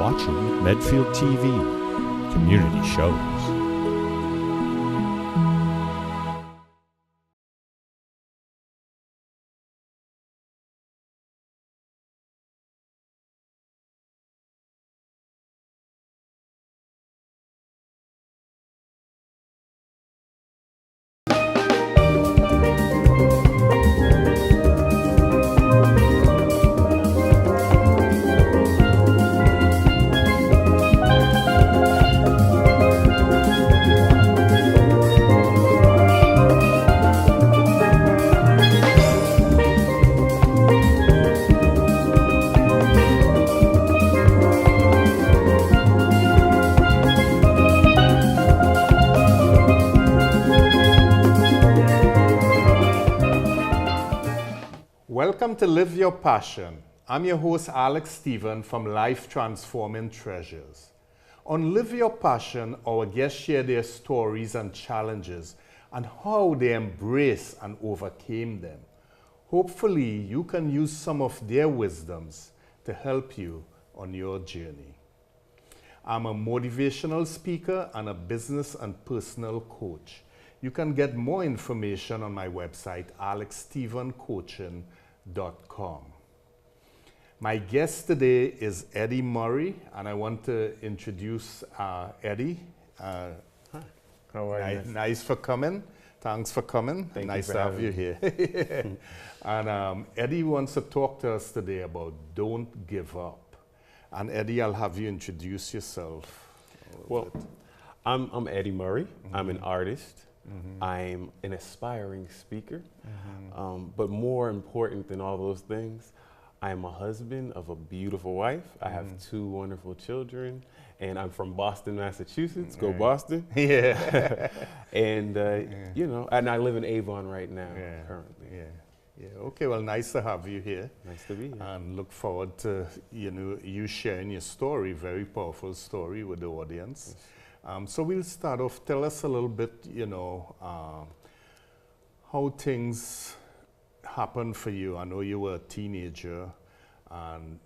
watching Medfield TV, community shows. Welcome to Live Your Passion. I'm your host, Alex Stephen from Life Transforming Treasures. On Live Your Passion, our guests share their stories and challenges and how they embraced and overcame them. Hopefully, you can use some of their wisdoms to help you on your journey. I'm a motivational speaker and a business and personal coach. You can get more information on my website, alexstephencoaching.com. My guest today is Eddie Murray, and I want to introduce Eddie. Hi. How are you? Nice for coming. Thanks for coming. Thank nice you to for have you here. And Eddie wants to talk to us today about don't give up. And Eddie, I'll have you introduce yourself. Well, I'm Eddie Murray. I'm an artist. I'm an aspiring speaker. But more important than all those things, I'm a husband of a beautiful wife. I have two wonderful children, and I'm from Boston, Massachusetts. Go Boston. Yeah. And, you know, and I live in Avon right now, currently. Yeah. Okay, well, nice to have you here. Nice to be here. And look forward to, you sharing your story, very powerful story with the audience. So we'll start off. Tell us a little bit, how things happened for you. I know you were a teenager and,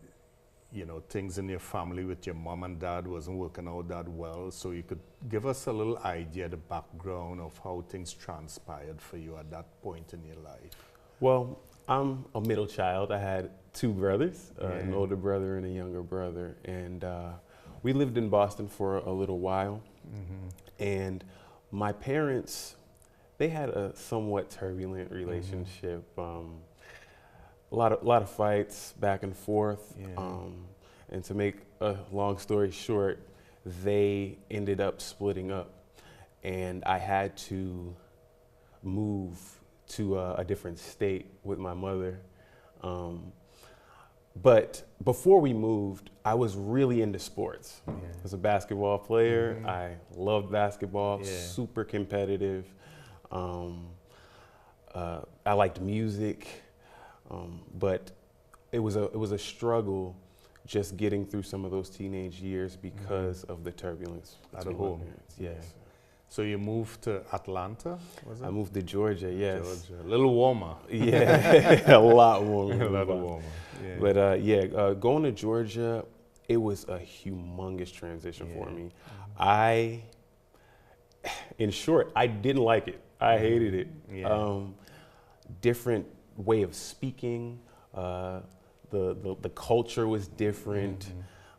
things in your family with your mom and dad wasn't working out that well. So you could give us a little idea, the background of how things transpired for you at that point in your life. Well, I'm a middle child. I had two brothers, an older brother and a younger brother. And we lived in Boston for a little while. And my parents, they had a somewhat turbulent relationship. A lot of fights back and forth. And to make a long story short, they ended up splitting up. And I had to move to a different state with my mother. But before we moved, I was really into sports. I was a basketball player. I loved basketball, super competitive. I liked music, but it was a struggle just getting through some of those teenage years because of the turbulence At home. Yes. So you moved to Atlanta, was it? I moved to Georgia, yes. Georgia. A little warmer. Yeah, a lot warmer. A lot warmer. Yeah. But going to Georgia, it was a humongous transition for me. In short, I didn't like it. I hated it. Different way of speaking. The culture was different.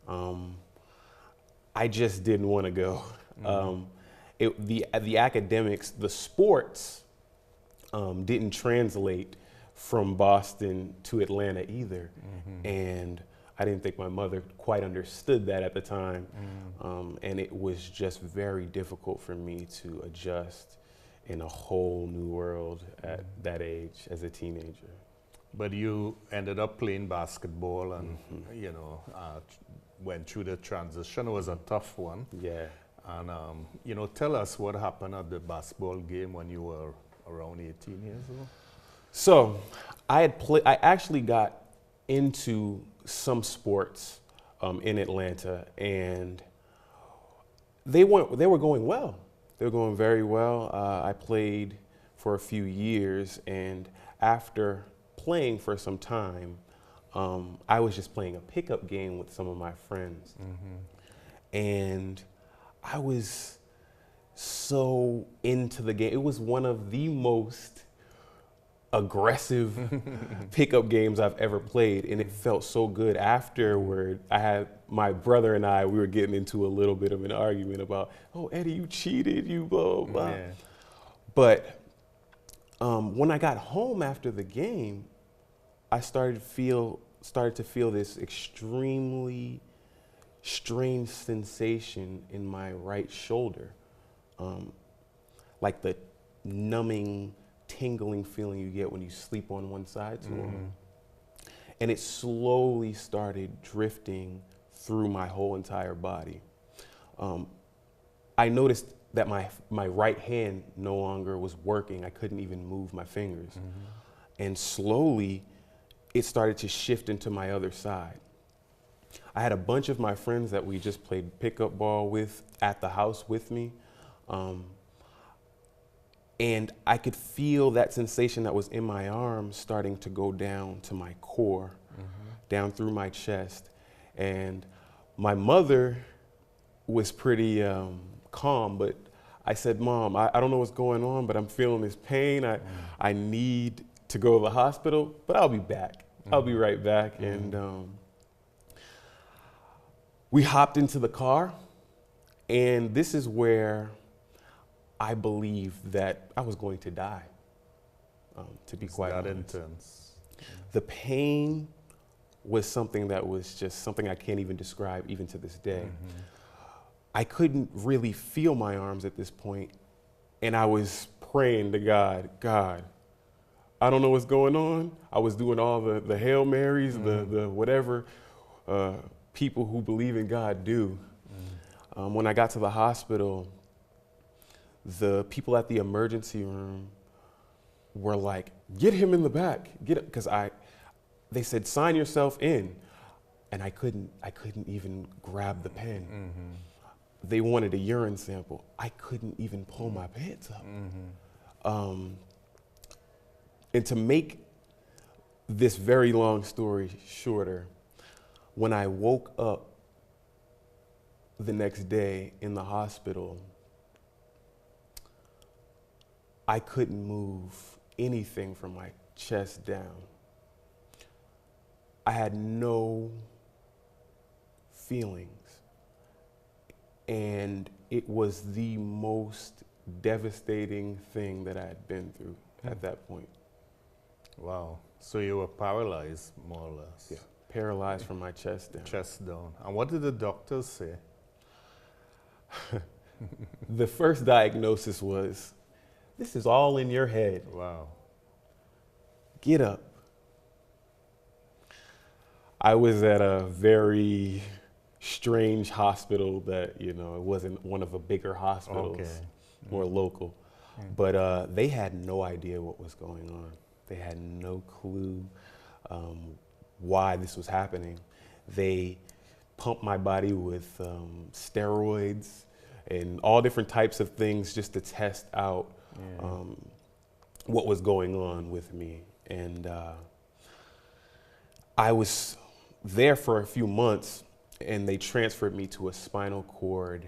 I just didn't want to go. The academics, the sports didn't translate from Boston to Atlanta either. And I didn't think my mother quite understood that at the time. And it was just very difficult for me to adjust in a whole new world at that age as a teenager. But you ended up playing basketball and, went through the transition. It was a tough one. Yeah. And, tell us what happened at the basketball game when you were around 18 years old. So I actually got into some sports in Atlanta, and they were going well. They were going very well. I played for a few years, and after playing for some time, I was just playing a pickup game with some of my friends. And I was so into the game. It was one of the most aggressive pickup games I've ever played, and it felt so good. Afterward, I had my brother and we were getting into a little bit of an argument about, oh, Eddie, you cheated, you blah, blah. Yeah. But when I got home after the game, I started to feel this extremely strange sensation in my right shoulder, like the numbing, tingling feeling you get when you sleep on one side too long. And it slowly started drifting through my whole entire body. I noticed that my right hand no longer was working. I couldn't even move my fingers. And slowly, it started to shift into my other side. I had a bunch of my friends that we just played pickup ball with at the house with me. And I could feel that sensation that was in my arm starting to go down to my core, down through my chest. And my mother was pretty calm, but I said, Mom, I don't know what's going on, but I'm feeling this pain. I need to go to the hospital, but I'll be back. I'll be right back. And we hopped into the car, and this is where I believed that I was going to die, to be quite honest. Intense. The pain was something that was just something I can't even describe even to this day. I couldn't really feel my arms at this point, and I was praying to God, I don't know what's going on. I was doing all the Hail Marys, the whatever people who believe in God do. When I got to the hospital, the people at the emergency room were like, get him in the back, because they said, sign yourself in. And I couldn't even grab the pen. They wanted a urine sample. I couldn't even pull my pants up. And to make this very long story shorter, when I woke up the next day in the hospital, I couldn't move anything from my chest down. I had no feelings. And it was the most devastating thing that I had been through at that point. Wow. So you were paralyzed, more or less. Yeah, paralyzed from my chest down. Chest down. And what did the doctors say? The first diagnosis was, this is all in your head. Wow. Get up. I was at a very strange hospital that, it wasn't one of the bigger hospitals, more local. But they had no idea what was going on. They had no clue why this was happening. They pumped my body with steroids and all different types of things just to test out what was going on with me. And I was there for a few months, and they transferred me to a spinal cord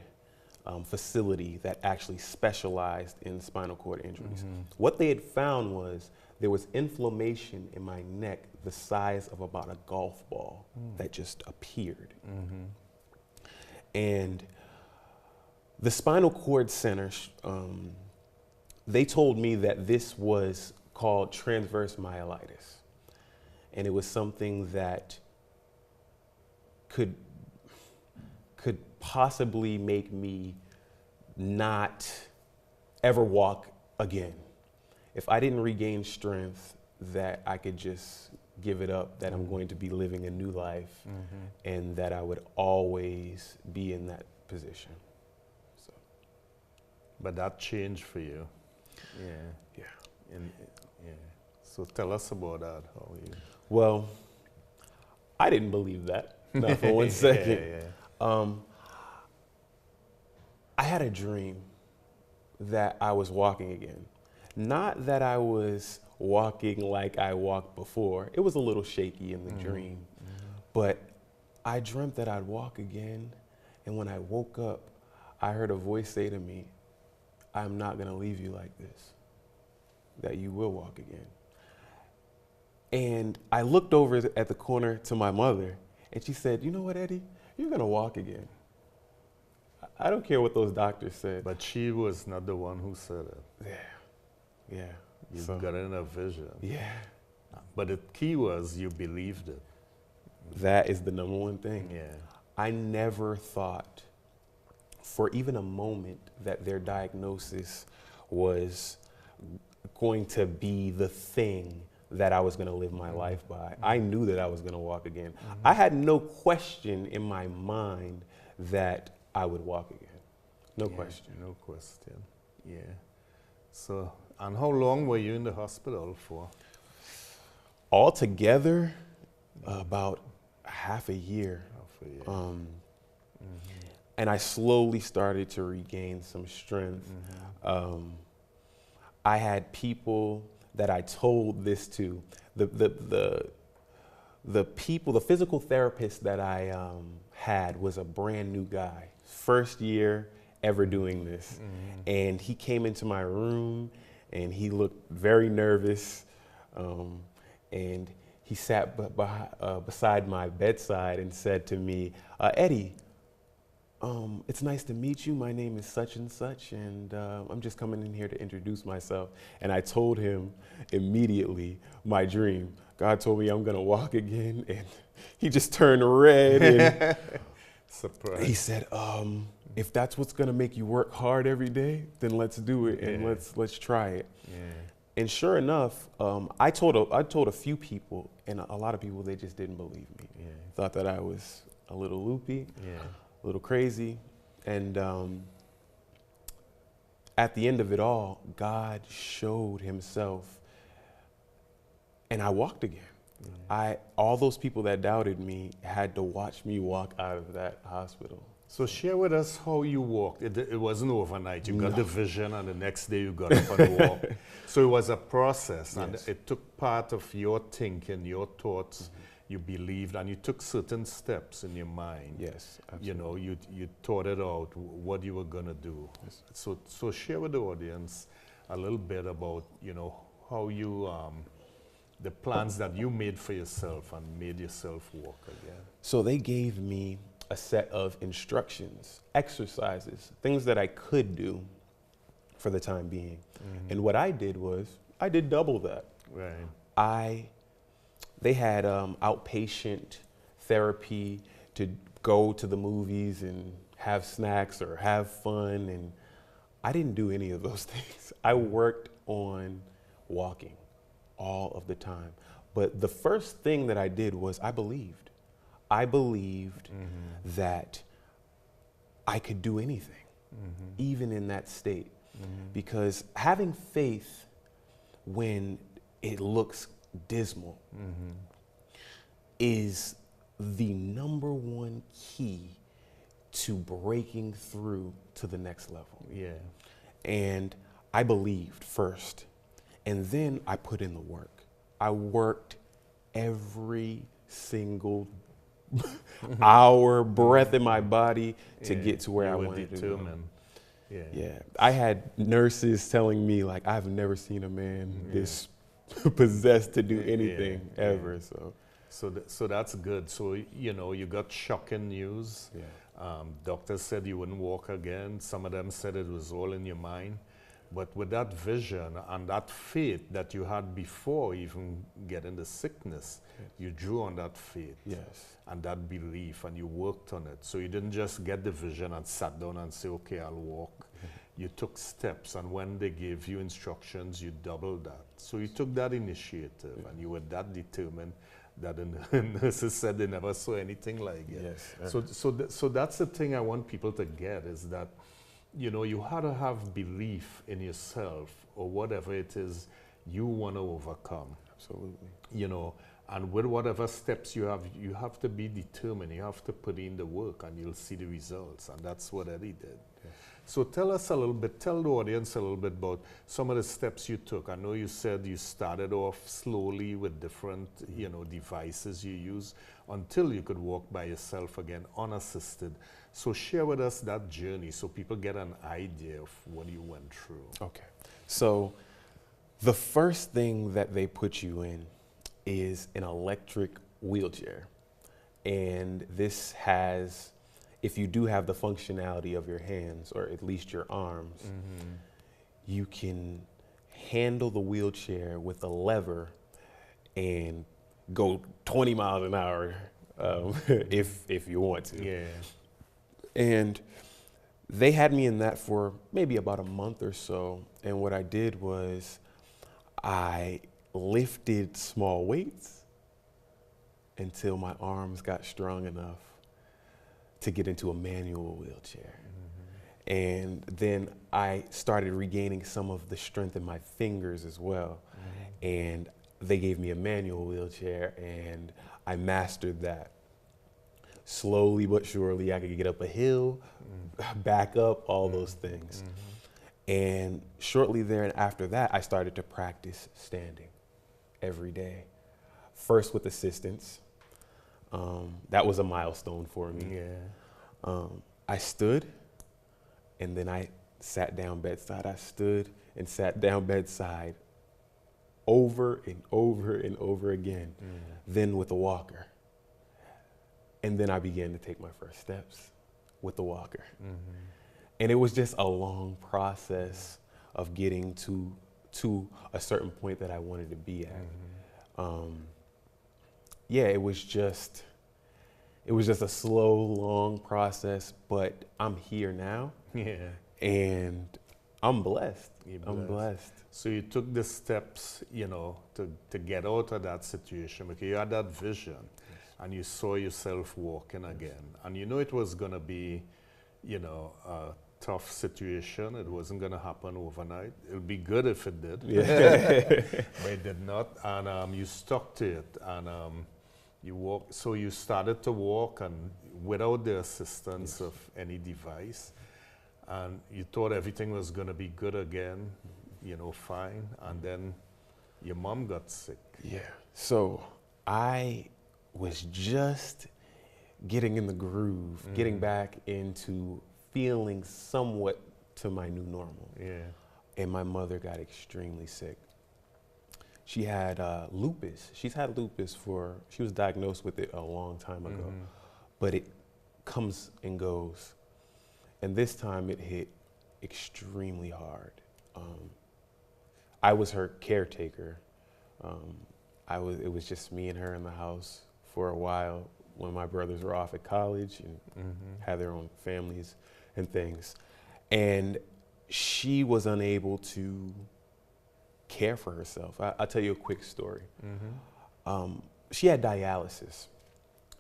facility that actually specialized in spinal cord injuries. What they had found was there was inflammation in my neck the size of about a golf ball that just appeared. And the spinal cord center, they told me that this was called transverse myelitis. And it was something that could possibly make me not ever walk again. If I didn't regain strength, that I could just give it up, that I'm going to be living a new life, and that I would always be in that position. So. But that changed for you. Yeah. So tell us about that. How you? Well, I didn't believe that. Not for 1 second. I had a dream that I was walking again. Not that I was walking like I walked before. It was a little shaky in the dream, but I dreamt that I'd walk again. And when I woke up, I heard a voice say to me, I'm not gonna leave you like this, that you will walk again. And I looked over at the corner to my mother, and she said, you know what, Eddie, you're gonna walk again. I don't care what those doctors said. But she was not the one who said it. Yeah. You got it in a vision. Yeah. But the key was you believed it. That is the number one thing. Yeah. I never thought for even a moment that their diagnosis was going to be the thing that I was going to live my life by. I knew that I was going to walk again. I had no question in my mind that I would walk again. No question. No question. Yeah. So, and how long were you in the hospital for? Altogether, about half a year. And I slowly started to regain some strength. I had people that I told this to. The physical therapist that I had was a brand new guy. First year ever doing this. And he came into my room and he looked very nervous. And he sat beside my bedside and said to me, Eddie, it's nice to meet you. My name is such and such, and I'm just coming in here to introduce myself. And I told him immediately my dream. God told me I'm gonna walk again, and he just turned red. And surprise. He said, if that's what's gonna make you work hard every day, then let's do it, and let's try it. And sure enough, I told a few people, and a lot of people, they just didn't believe me. Thought that I was a little loopy. A little crazy. And at the end of it all, God showed himself and I walked again. All those people that doubted me had to watch me walk out of that hospital. So share with us how you walked. It wasn't overnight. You got the vision and the next day you got up and walked. So it was a process and it took part of your thinking, your thoughts. You believed and you took certain steps in your mind. Yes, absolutely. You know, you thought it out, what you were going to do. So share with the audience a little bit about, you know, how you, the plans that you made for yourself and made yourself walk again. So they gave me a set of instructions, exercises, things that I could do for the time being. And what I did was, I did double that. Right. They had outpatient therapy to go to the movies and have snacks or have fun, and I didn't do any of those things. I worked on walking all of the time. But the first thing that I did was I believed. I believed that I could do anything, even in that state. Because having faith when it looks dismal is the number one key to breaking through to the next level. And I believed first, and then I put in the work. I worked every single hour, breath in my body to get to where I wanted to go. I had nurses telling me, like, I've never seen a man this possessed to do anything ever. So that's good. So, you know, you got shocking news. Doctors said you wouldn't walk again. Some of them said it was all in your mind. But with that vision and that faith that you had before even getting the sickness, you drew on that faith and that belief, and you worked on it. So you didn't just get the vision and sat down and say, okay, I'll walk. You took steps, and when they gave you instructions, you doubled that. So you took that initiative, and you were that determined that the nurses said they never saw anything like it. So that's the thing I want people to get, is that, you know, you had to have belief in yourself or whatever it is you want to overcome. Absolutely. You know, and with whatever steps you have to be determined. You have to put in the work, and you'll see the results. And that's what Eddie did. So tell us a little bit, tell the audience a little bit about some of the steps you took. I know you said you started off slowly with different, you know, devices you use until you could walk by yourself again unassisted. So share with us that journey so people get an idea of what you went through. Okay. So the first thing that they put you in is an electric wheelchair. And this has, if you do have the functionality of your hands, or at least your arms, you can handle the wheelchair with a lever and go 20 miles an hour if you want to. Yeah. And they had me in that for maybe about a month or so. And what I did was I lifted small weights until my arms got strong enough to get into a manual wheelchair. And then I started regaining some of the strength in my fingers as well. And they gave me a manual wheelchair and I mastered that. Slowly but surely, I could get up a hill, back up, all those things. And shortly there and after that, I started to practice standing every day. First with assistance. That was a milestone for me. Yeah. I stood and then I sat down bedside. I stood and sat down bedside over and over and over again. Then with a walker. And then I began to take my first steps with the walker. And it was just a long process of getting to a certain point that I wanted to be at. Yeah, it was just a slow, long process, but I'm here now. Yeah. And I'm blessed. You're I'm blessed. So you took the steps, you know, to get out of that situation because you had that vision and you saw yourself walking again. And you know it was going to be, you know, a tough situation. It wasn't going to happen overnight. It would be good if it did. But it did not. And you stuck to it. And you walked. So you started to walk and without the assistance of any device. And you thought everything was going to be good again, you know, fine. And then your mom got sick. Yeah. So I was just getting in the groove, getting back into feeling somewhat to my new normal. Yeah. And my mother got extremely sick. She had lupus. She's had lupus she was diagnosed with it a long time ago, but it comes and goes. And this time it hit extremely hard. I was her caretaker. It was just me and her in the house for a while when my brothers were off at college and had their own families and things. And she was unable to care for herself. I'll tell you a quick story. She had dialysis.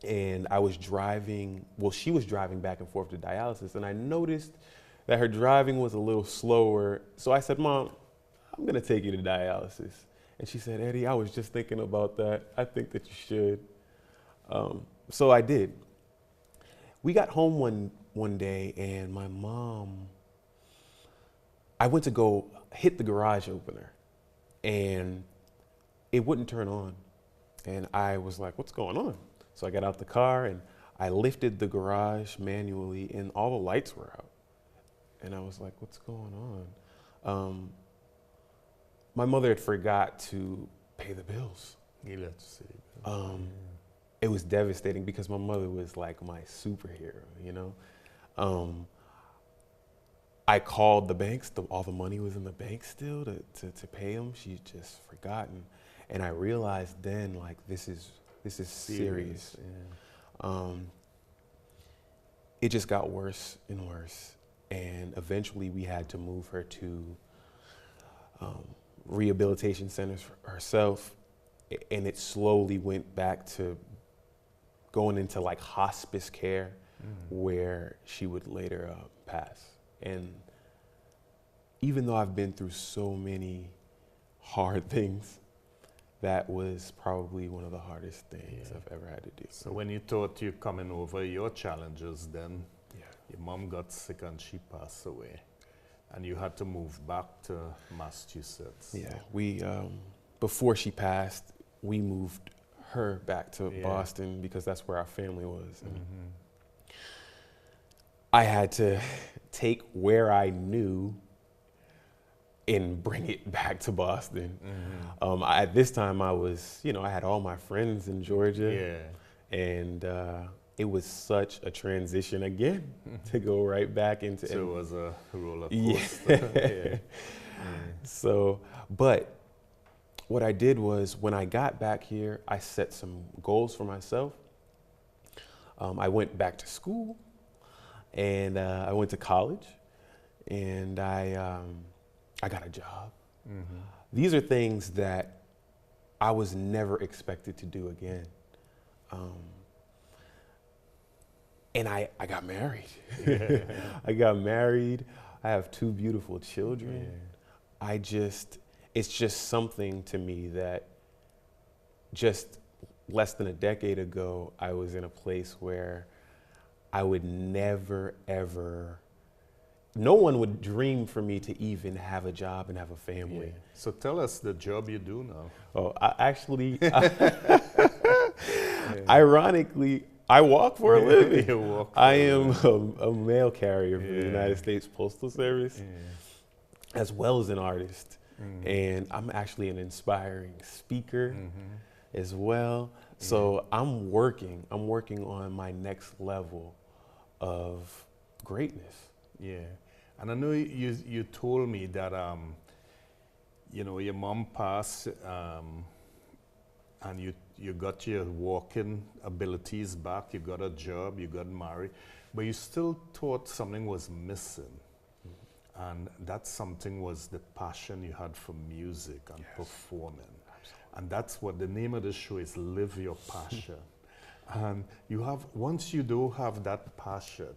And I was driving, she was driving back and forth to dialysis, and I noticed that her driving was a little slower. So I said, Mom, I'm gonna take you to dialysis. And she said, Eddie, I was just thinking about that. I think that you should. So I did. We got home one day, and my mom, I went to go hit the garage opener, and it wouldn't turn on. And I was like, what's going on? So I got out the car and I lifted the garage manually and all the lights were out. And I was like, what's going on? My mother had forgot to pay the bills. It was devastating because my mother was like my superhero, you know? I called the banks, all the money was in the bank still to pay them. She just forgotten. And I realized then, like, this is serious. Yeah. It just got worse and worse. And eventually we had to move her to rehabilitation centers for herself. And it slowly went back to going into like hospice care where she would later pass. And even though I've been through so many hard things, that was probably one of the hardest things I've ever had to do. So when you thought you coming over your challenges then, Your mom got sick and she passed away. And you had to move back to Massachusetts. Yeah, we, before she passed, we moved her back to Boston because that's where our family was. And I had to take where I knew and bring it back to Boston. At this time, I was, I had all my friends in Georgia, and it was such a transition again to go right back into. So it was a roller coaster. So, but what I did was when I got back here, I set some goals for myself. I went back to school, and I went to college, and I got a job. These are things that I was never expected to do again. And I got married. I got married. I have 2 beautiful children. It's just something to me that just less than a decade ago, I was in a place where I would never, ever, no one would dream for me to even have a job and have a family. So tell us the job you do now. Oh, ironically, I walk for a living. I am a mail carrier for the United States Postal Service, as well as an artist. And I'm actually an inspiring speaker as well. So I'm working on my next level of greatness. Yeah. And I know you told me that, your mom passed, and you got your walking abilities back, you got a job, you got married, but you still thought something was missing. And that something was the passion you had for music and performing. Absolutely. And that's what the name of the show is, Live Your Passion. And once you do have that passion,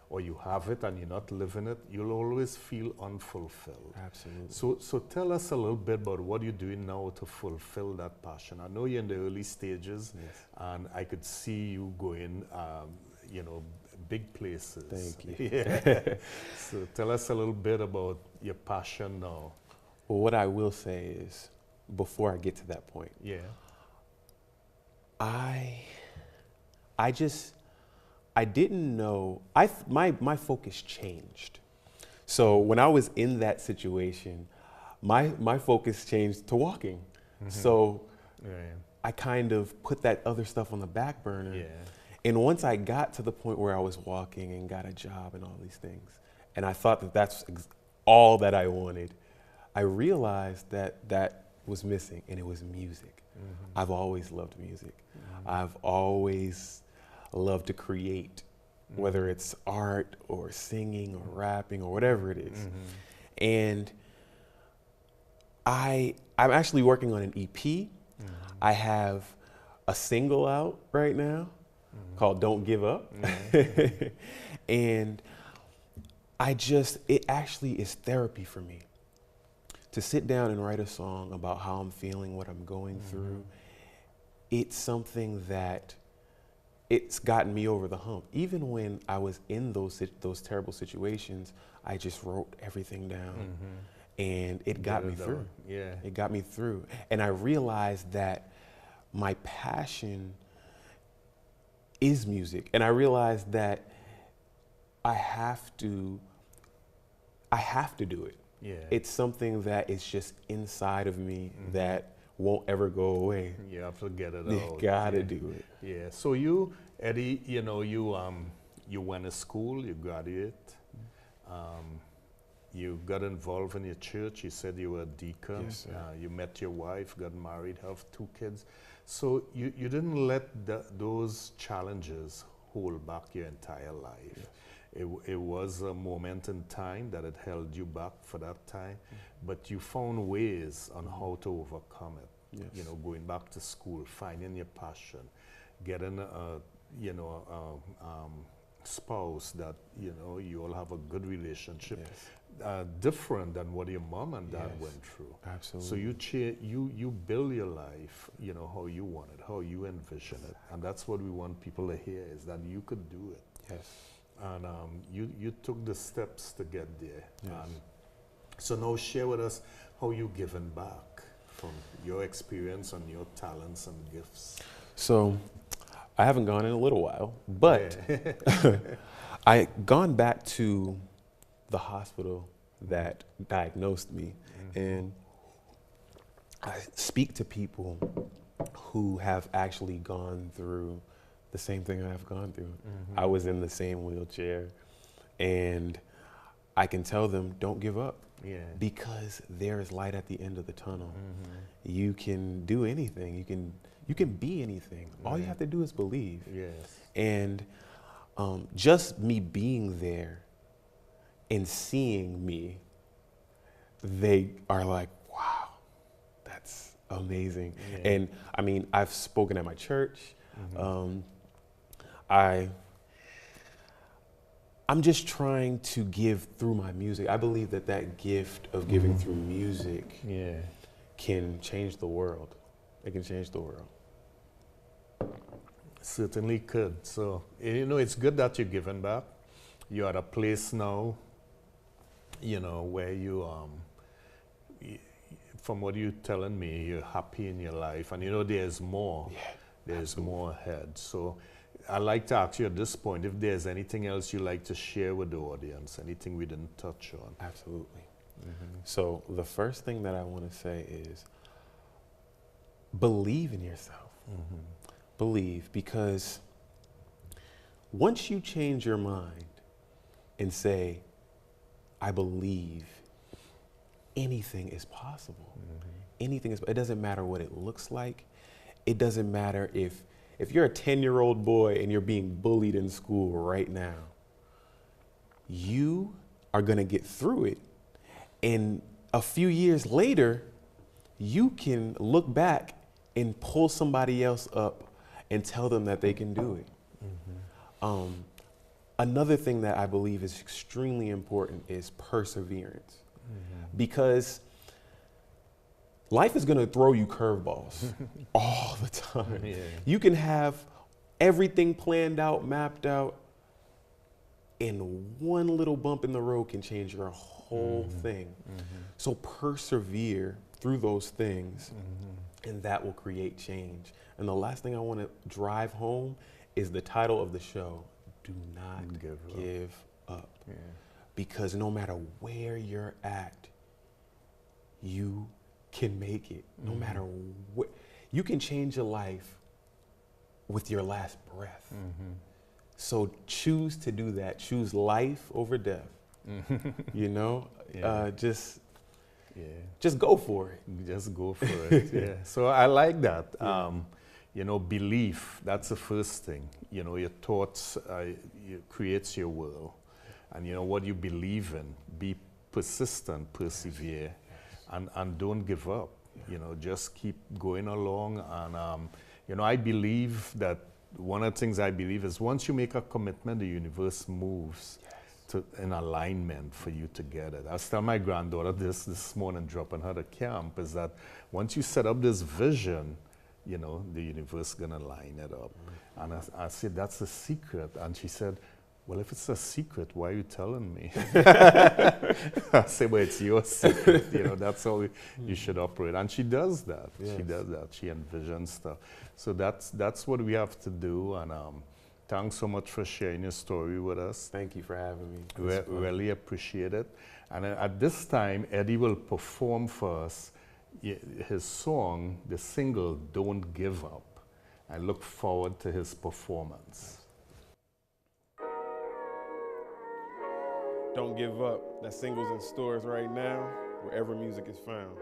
or you have it and you're not living it, you'll always feel unfulfilled. Absolutely. So tell us a little bit about what you're doing now to fulfill that passion. I know you're in the early stages, and I could see you going, big places. Thank you. So tell us a little bit about your passion now. Well, what I will say is, before I get to that point, I didn't know, my focus changed. So when I was in that situation, my focus changed to walking. So I kind of put that other stuff on the back burner. And once I got to the point where I was walking and got a job and all these things, and I thought that that's all that I wanted, I realized that that was missing, and it was music. I've always loved music. I've always loved to create, whether it's art or singing or rapping or whatever it is. And I'm actually working on an EP. I have a single out right now called Don't Give Up. And it actually is therapy for me to sit down and write a song about how I'm feeling, what I'm going through. It's something that it's gotten me over the hump. Even when I was in those terrible situations, I just wrote everything down, and it got me through. It got me through. And I realized that my passion is music. And I realized that I have to do it. It's something that is just inside of me that won't ever go away. You have to get it out. You gotta do it. Yeah. So you, Eddie, you went to school, you graduated, you got involved in your church. You said you were a deacon. Yes, sir. You met your wife, got married, have 2 kids. So you didn't let those challenges hold back your entire life. It was a moment in time that it held you back for that time, but you found ways on how to overcome it. Going back to school, finding your passion, getting a spouse that you all have a good relationship, different than what your mom and dad went through. Absolutely. So you build your life, how you want it, how you envision it, and that's what we want people to hear, is that you could do it. And you took the steps to get there. Yes. And so now share with us how you given back from your experience and your talents and gifts. So I haven't gone in a little while, but Yeah. I gone back to the hospital that diagnosed me, and I speak to people who have actually gone through the same thing I've gone through. I was in the same wheelchair, and I can tell them, don't give up. Yeah. Because there is light at the end of the tunnel. You can do anything. You can be anything. All you have to do is believe. Yes. And just me being there and seeing me, they are like, wow, that's amazing. Yeah. And I mean, I've spoken at my church. I'm just trying to give through my music. I believe that that gift of giving through music Yeah. can change the world. It can change the world. Certainly could. So, you know, it's good that you're giving back. You're at a place now, you know, where you, from what you're telling me, you're happy in your life. And, you know, there's more. Yeah, there's absolutely. more ahead. So I'd like to ask you at this point if there's anything else you'd like to share with the audience, anything we didn't touch on. Absolutely. So the first thing that I want to say is believe in yourself. Believe, because once you change your mind and say, I believe, anything is possible. Anything is, it doesn't matter what it looks like. It doesn't matter if you're a 10-year-old boy and you're being bullied in school right now, you are going to get through it. And a few years later, you can look back and pull somebody else up and tell them that they can do it. Another thing that I believe is extremely important is perseverance. Because life is going to throw you curveballs all the time. Yeah. You can have everything planned out, mapped out, and one little bump in the road can change your whole thing. So persevere through those things, and that will create change. And the last thing I want to drive home is the title of the show, Do Not Give Up. Yeah. Because no matter where you're at, you can make it. No matter what, you can change your life with your last breath. So choose to do that. Choose life over death. You know, Yeah. just go for it. Just go for it. Yeah. So I like that. You know, belief, that's the first thing. You know, your thoughts creates your world. And you know, what you believe in, be persistent, persevere, and don't give up. You know, just keep going along. And, you know, I believe that one of the things I believe is once you make a commitment, the universe moves in alignment for you to get it. I was telling my granddaughter this morning, dropping her to camp, is that once you set up this vision, you know, the universe is going to line it up. And I said, that's the secret. And she said, well, if it's a secret, why are you telling me? I said, well, it's your secret. You know, that's how you should operate. And she does that. Yes. She does that. She envisions stuff. So that's what we have to do. And thanks so much for sharing your story with us. Thank you for having me. Really appreciate it. And at this time, Eddie will perform for us his song, the single, Don't Give Up. I look forward to his performance. Don't give up. That single's in stores right now, wherever music is found.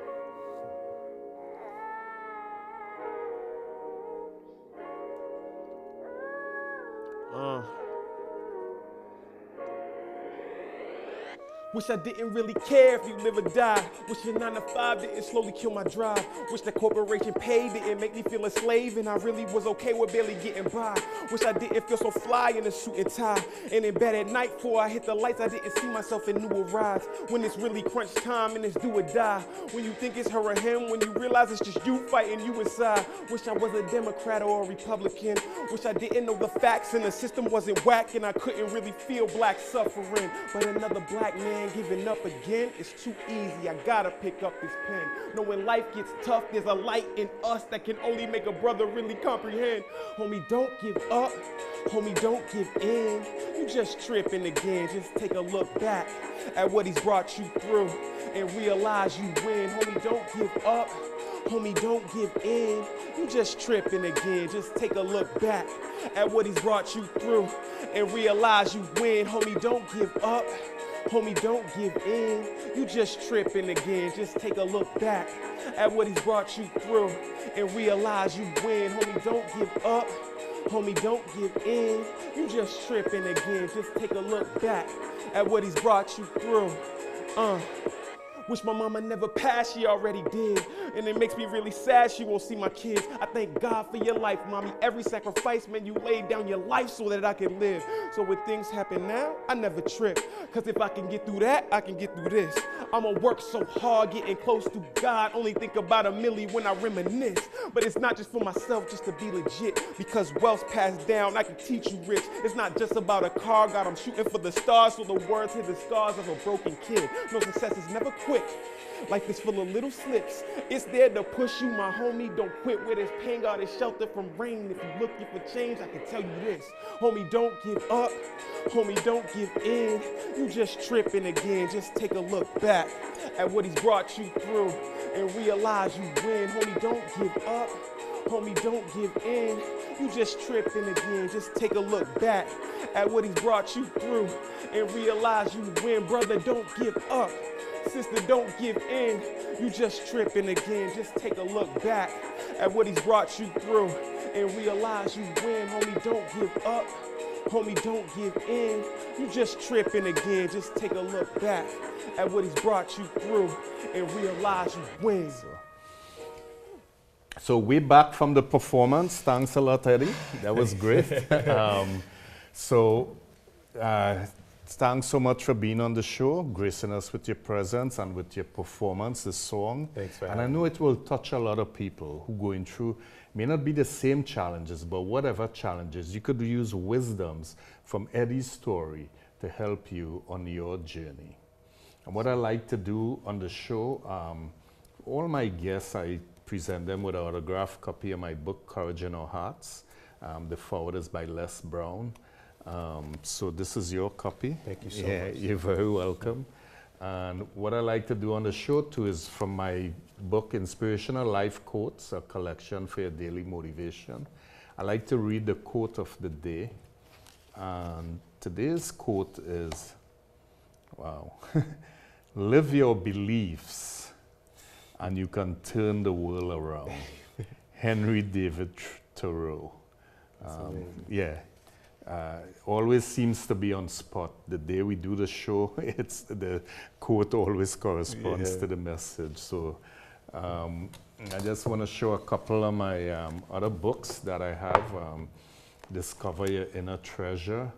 Wish I didn't really care if you live or die. Wish your 9 to 5 didn't slowly kill my drive. Wish the corporation paid didn't make me feel a slave and I really was okay with barely getting by. Wish I didn't feel so fly in a suit and tie. And in bed at night before I hit the lights, I didn't see myself in new arrives. When it's really crunch time and it's do or die. When you think it's her or him, when you realize it's just you fighting you inside. Wish I was a Democrat or a Republican. Wish I didn't know the facts and the system wasn't whack and I couldn't really feel black suffering. But another black man giving up again, it's too easy, I gotta pick up this pen. Know when life gets tough, there's a light in us that can only make a brother really comprehend. Homie, don't give up, homie, don't give in. You just tripping again, just take a look back at what he's brought you through and realize you win. Homie, don't give up, homie, don't give in. You just tripping again, just take a look back at what he's brought you through and realize you win. Homie, don't give up, homie, don't give in. You just tripping again, just take a look back at what he's brought you through and realize you win. Homie, don't give up, homie, don't give in. You just tripping again, just take a look back at what he's brought you through. Wish my mama never passed, she already did. And it makes me really sad she won't see my kids. I thank God for your life, mommy. Every sacrifice, man, you laid down your life so that I could live. So when things happen now, I never trip. Cause if I can get through that, I can get through this. I'ma work so hard, getting close to God. Only think about a milli when I reminisce. But it's not just for myself, just to be legit. Because wealth's passed down, I can teach you rich. It's not just about a car, God, I'm shooting for the stars. So the words hit the scars of a broken kid. No success is never quick. Life is full of little slips. It's there to push you, my homie. Don't quit where there's pain, God is shelter from rain. If you're looking for change, I can tell you this. Homie, don't give up. Homie, don't give in. You just tripping again. Just take a look back at what he's brought you through and realize you win. Homie, don't give up. Homie, don't give in. You just tripping again. Just take a look back at what he's brought you through and realize you win. Brother, don't give up. Sister, don't give in. You just tripping again. Just take a look back at what he's brought you through and realize you win. Homie, don't give up. Homie, don't give in. You just tripping again. Just take a look back at what he's brought you through and realize you win. So we're back from the performance. Thanks a lot, Eddie. That was great. Thanks so much for being on the show, gracing us with your presence and with your performance, the song. Thanks for having me. And I know it will touch a lot of people who going through, may not be the same challenges, but whatever challenges, you could use wisdoms from Eddie's story to help you on your journey. And what I like to do on the show, all my guests, I present them with an autographed copy of my book, Courage in Our Hearts. The forward is by Les Brown. So this is your copy. Thank you so much. You're very welcome. And what I like to do on the show too is from my book, Inspirational Life Quotes, a collection for your daily motivation. I like to read the quote of the day. And today's quote is, wow, live your beliefs and you can turn the world around. Henry David Thoreau. Yeah. Always seems to be on spot. The day we do the show, it's the quote always corresponds to the message. So I just want to show a couple of my other books that I have. Discover Your Inner Treasure.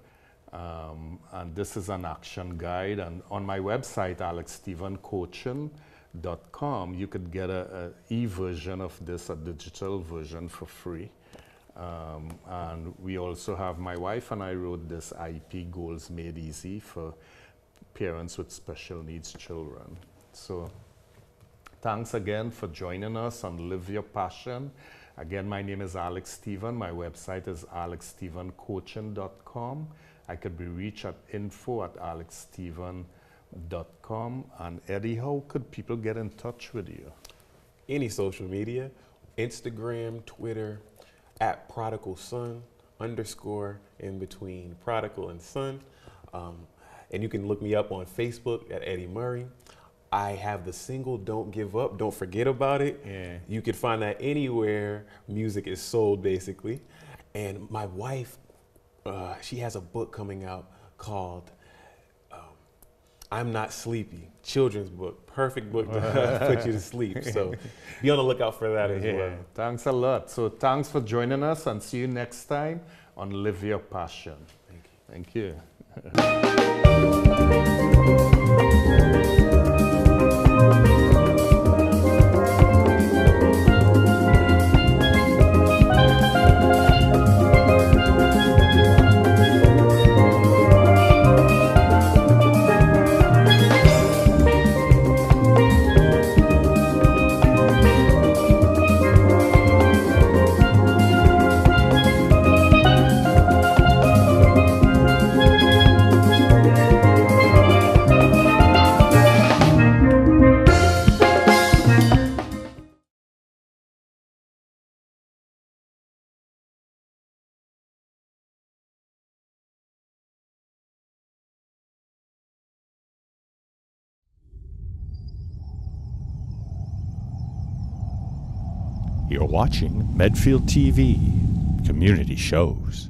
And this is an action guide. And on my website, alexstephencoaching.com, you could get an e-version of this, a digital version for free. And we also have, my wife and I wrote this IP Goals Made Easy for parents with special needs children. So thanks again for joining us on Live Your Passion. Again, my name is Alex Stephen. My website is alexstephencoaching.com. I could be reached at info@alexstephen.com. And Eddie, how could people get in touch with you? Any social media, Instagram, Twitter, @prodigalson _ in between prodigal and son. And you can look me up on Facebook at Eddie Murray. I have the single Don't Give Up, Don't Forget About It. Yeah. You can find that anywhere music is sold, basically. And my wife, she has a book coming out called I'm Not Sleepy, children's book, perfect book to put you to sleep. So be on the lookout for that as well. Thanks a lot. So thanks for joining us, and see you next time on Live Your Passion. Thank you. Thank you. You're watching Medfield TV, community shows.